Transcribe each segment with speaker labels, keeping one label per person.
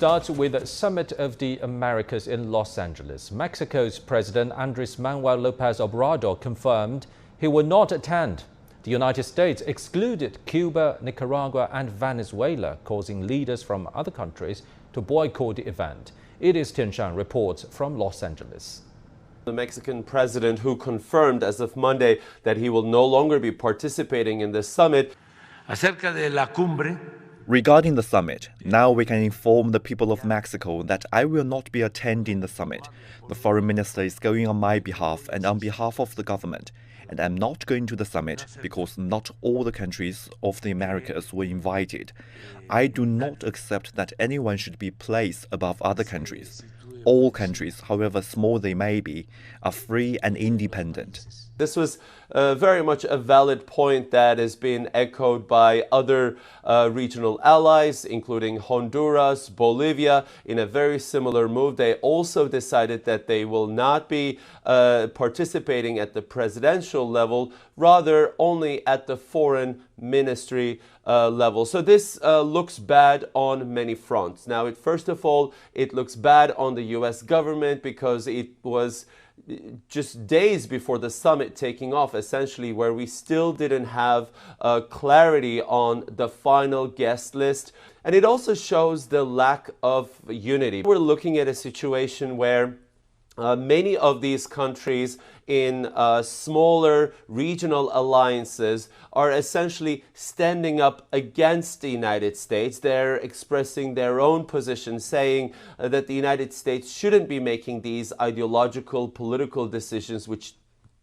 Speaker 1: Starts with the Summit of the Americas in Los Angeles. Mexico's President Andrés Manuel López Obrador confirmed he will not attend. The United States excluded Cuba, Nicaragua and Venezuela, causing leaders from other countries to boycott the event. It is Tian Shan reports from Los Angeles.
Speaker 2: The Mexican president, who confirmed as of Monday that he will no longer be participating in the summit.
Speaker 3: Acerca de la cumbre.
Speaker 4: Regarding the summit, now we can inform the people of Mexico that I will not be attending the summit. The foreign minister is going on my behalf and on behalf of the government, and I'm not going to the summit because not all the countries of the Americas were invited. I do not accept that anyone should be placed above other countries. All countries, however small they may be, are free and independent.
Speaker 2: This was very much a valid point that has been echoed by other regional allies, including Honduras, Bolivia. In a very similar move, they also decided that they will not be participating at the presidential level, rather only at the foreign ministry level. So this looks bad on many fronts. Now, first of all, it looks bad on the U.S. government because it was just days before the summit taking off, essentially, where we still didn't have clarity on the final guest list. And it also shows the lack of unity. We're looking at a situation where many of these countries in smaller regional alliances are essentially standing up against the United States. They're expressing their own position, saying that the United States shouldn't be making these ideological political decisions, which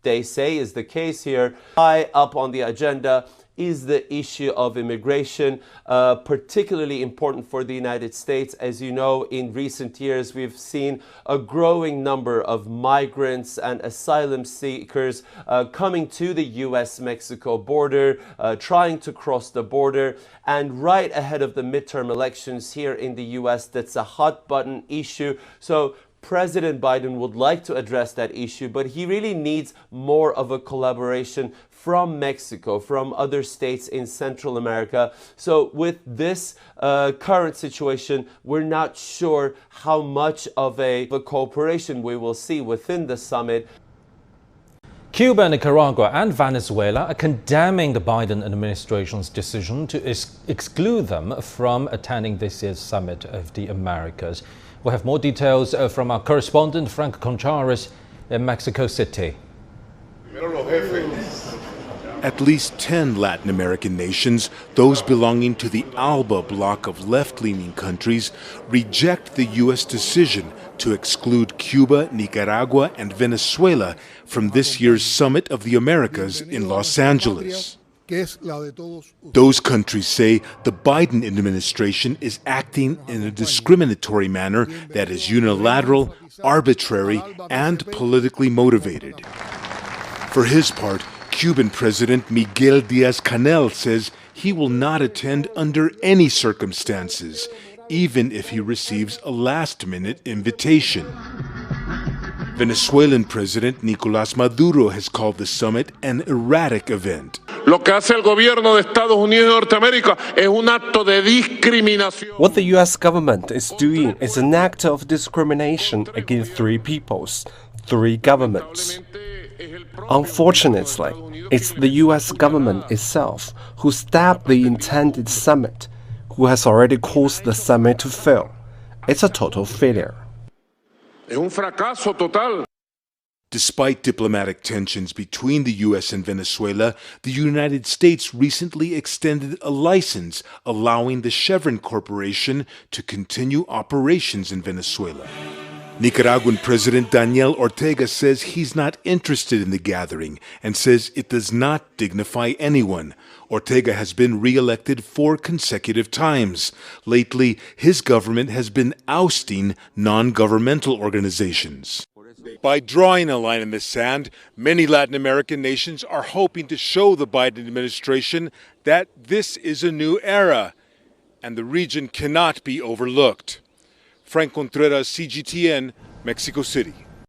Speaker 2: they say is the case here. High up on the agenda is the issue of immigration, particularly important for the United States. As you know, in recent years, we've seen a growing number of migrants and asylum seekers coming to the U.S.-Mexico border, trying to cross the border. And right ahead of the midterm elections here in the U.S., that's a hot-button issue. So President Biden would like to address that issue, but he really needs more of a collaboration from Mexico, from other states in Central America. So with this current situation, we're not sure how much of a cooperation we will see within the summit.
Speaker 1: Cuba, Nicaragua and Venezuela are condemning the Biden administration's decision to exclude them from attending this year's Summit of the Americas. We'll have more details from our correspondent, Frank Conchares, in Mexico City.
Speaker 5: At least 10 Latin American nations, those belonging to the ALBA bloc of left-leaning countries, reject the U.S. decision to exclude Cuba, Nicaragua, and Venezuela from this year's Summit of the Americas in Los Angeles. Those countries say the Biden administration is acting in a discriminatory manner that is unilateral, arbitrary, and politically motivated. For his part, Cuban President Miguel Díaz-Canel says he will not attend under any circumstances, even if he receives a last-minute invitation. Venezuelan President Nicolás Maduro has called the summit an erratic event.
Speaker 6: Lo que hace el gobierno de Estados Unidos de Norteamérica es un acto de discriminación.
Speaker 7: What the US government is doing is an act of discrimination against three peoples, three governments. Unfortunately, it's the US government itself who stopped the intended summit, who has already caused the summit to fail. It's a total failure.
Speaker 6: Es un fracaso total.
Speaker 5: Despite diplomatic tensions between the U.S. and Venezuela, the United States recently extended a license allowing the Chevron Corporation to continue operations in Venezuela. Nicaraguan President Daniel Ortega says he's not interested in the gathering and says it does not dignify anyone. Ortega has been re-elected 4 consecutive times. Lately, his government has been ousting non-governmental organizations. By drawing a line in the sand, many Latin American nations are hoping to show the Biden administration that this is a new era and the region cannot be overlooked. Frank Contreras, CGTN, Mexico City.